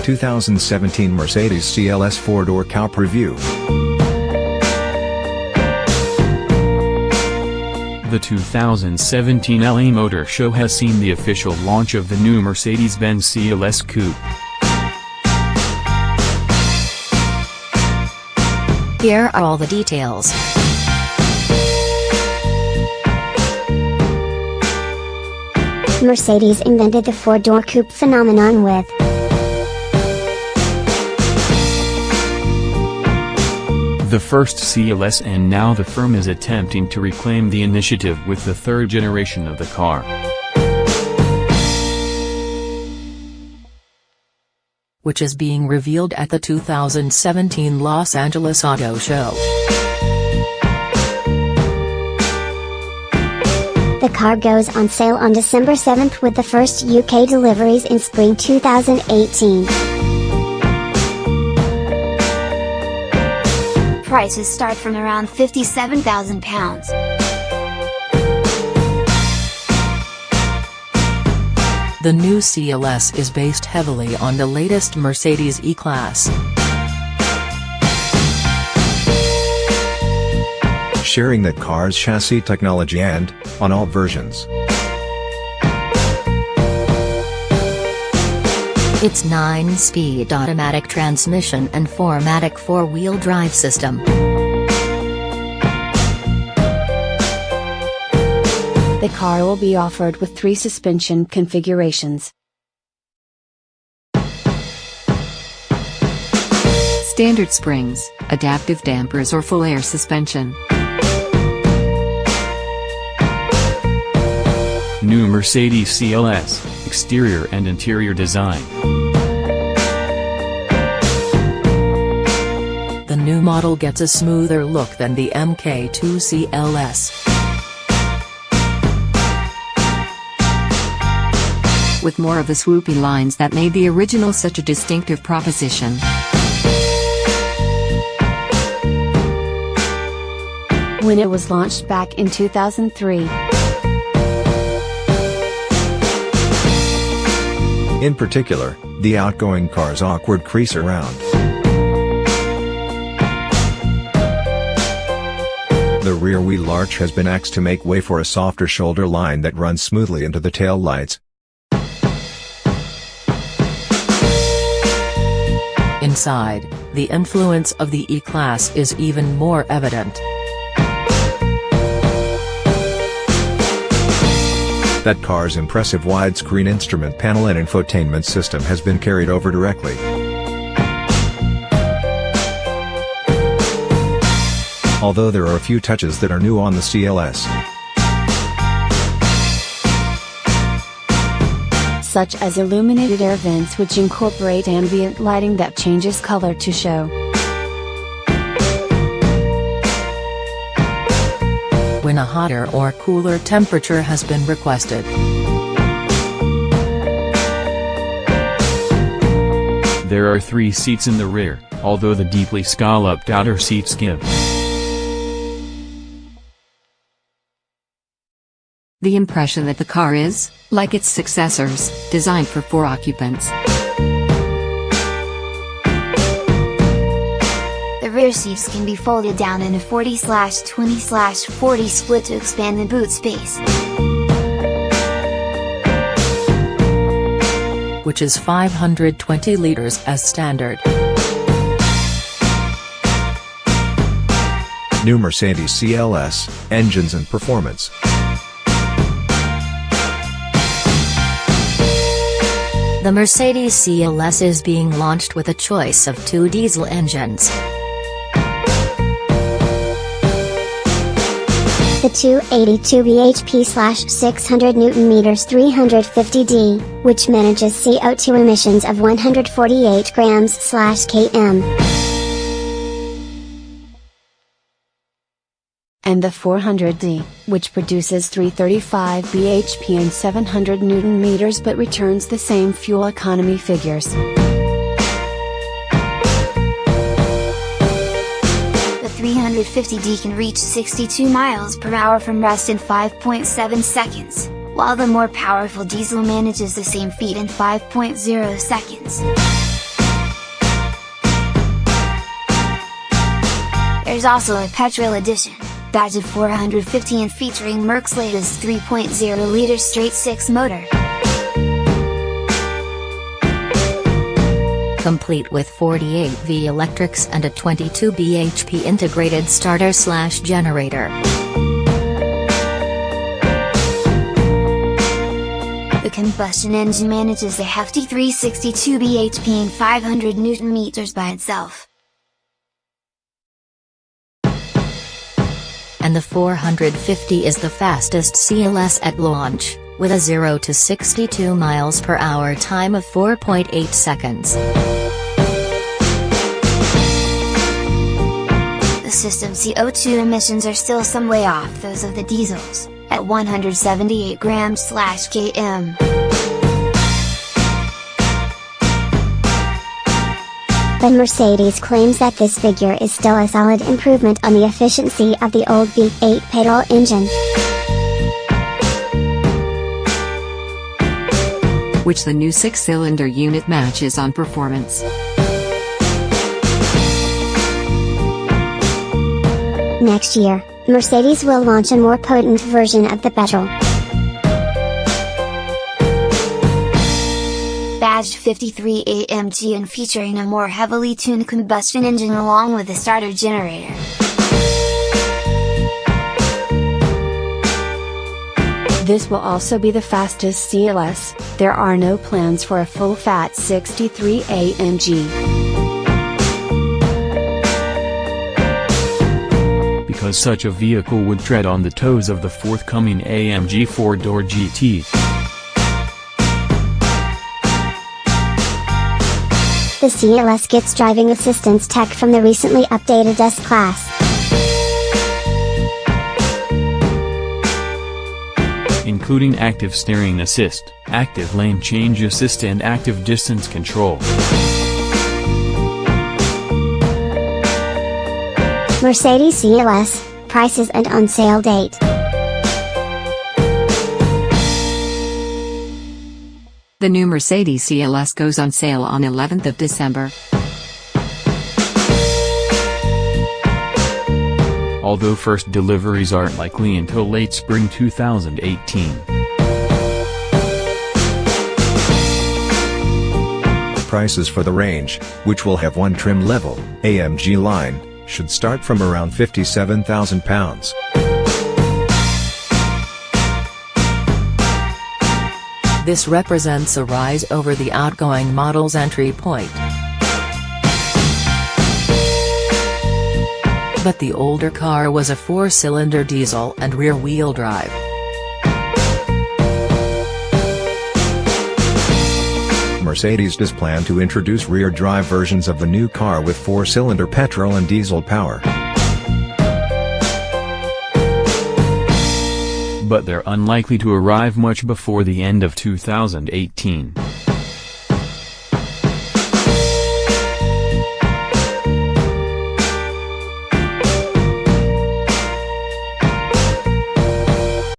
2017 Mercedes CLS 4-door Coupe review. The 2017 LA Motor Show has seen the official launch of the new Mercedes-Benz CLS Coupe. Here are all the details. Mercedes invented the four-door coupe phenomenon with the first CLS, and now the firm is attempting to reclaim the initiative with the third generation of the car, which is being revealed at the 2017 Los Angeles Auto Show. The car goes on sale on December 7th with the first UK deliveries in spring 2018. Prices start from around £57,000. The new CLS is based heavily on the latest Mercedes E-Class, sharing that car's chassis technology and, on all versions, its 9-speed automatic transmission and 4MATIC four-wheel drive system. The car will be offered with 3 suspension configurations. Standard springs, adaptive dampers or full air suspension. new Mercedes CLS, exterior and interior design. The new model gets a smoother look than the MK2 CLS. With more of the swoopy lines that made the original such a distinctive proposition. When it was launched back in 2003. In particular, the outgoing car's awkward crease around the rear wheel arch has been axed to make way for a softer shoulder line that runs smoothly into the tail lights. Inside, the influence of the E-Class is even more evident. That car's impressive widescreen instrument panel and infotainment system has been carried over directly. Although there are a few touches that are new on the CLS. Such as illuminated air vents which incorporate ambient lighting that changes color to show. When a hotter or cooler temperature has been requested. There are 3 seats in the rear, although the deeply scalloped outer seats give the impression that the car is, like its successors, designed for 4 occupants. The rear seats can be folded down in a 40/20/40 split to expand the boot space, which is 520 liters as standard. New Mercedes CLS, engines and performance. The Mercedes CLS is being launched with a choice of 2 diesel engines. The 282 bhp/600 Nm 350D, which manages CO2 emissions of 148 grams/km. And the 400D, which produces 335 bhp and 700 Nm but returns the same fuel economy figures. The 350D can reach 62 miles per hour from rest in 5.7 seconds, while the more powerful diesel manages the same feat in 5.0 seconds. There's also a petrol edition, badged 450 and featuring Merc's latest 3.0-liter straight-six motor. Complete with 48 V electrics and a 22 bhp integrated starter/generator. The combustion engine manages a hefty 362 bhp and 500 Nm by itself. And the 450 is the fastest CLS at launch, with a 0 to 62 miles per hour time of 4.8 seconds. The system's CO2 emissions are still some way off those of the diesels, at 178 grams/km. But Mercedes claims that this figure is still a solid improvement on the efficiency of the old V8 petrol engine, which the new 6-cylinder unit matches on performance. Next year, Mercedes will launch a more potent version of the petrol, badged 53 AMG and featuring a more heavily tuned combustion engine along with a starter generator. This will also be the fastest CLS. There are no plans for a full-fat 63 AMG. Because such a vehicle would tread on the toes of the forthcoming AMG 4-door GT. the CLS gets driving assistance tech from the recently updated S-Class. Including active steering assist, active lane change assist and active distance control. Mercedes CLS, prices and on sale date. The new Mercedes CLS goes on sale on 11th of December. Although first deliveries aren't likely until late spring 2018. Prices for the range, which will have one trim level, AMG line, should start from around £57,000. This represents a rise over the outgoing model's entry point. But the older car was a 4-cylinder diesel and rear-wheel drive. Mercedes does plan to introduce rear-drive versions of the new car with 4-cylinder petrol and diesel power. But they're unlikely to arrive much before the end of 2018.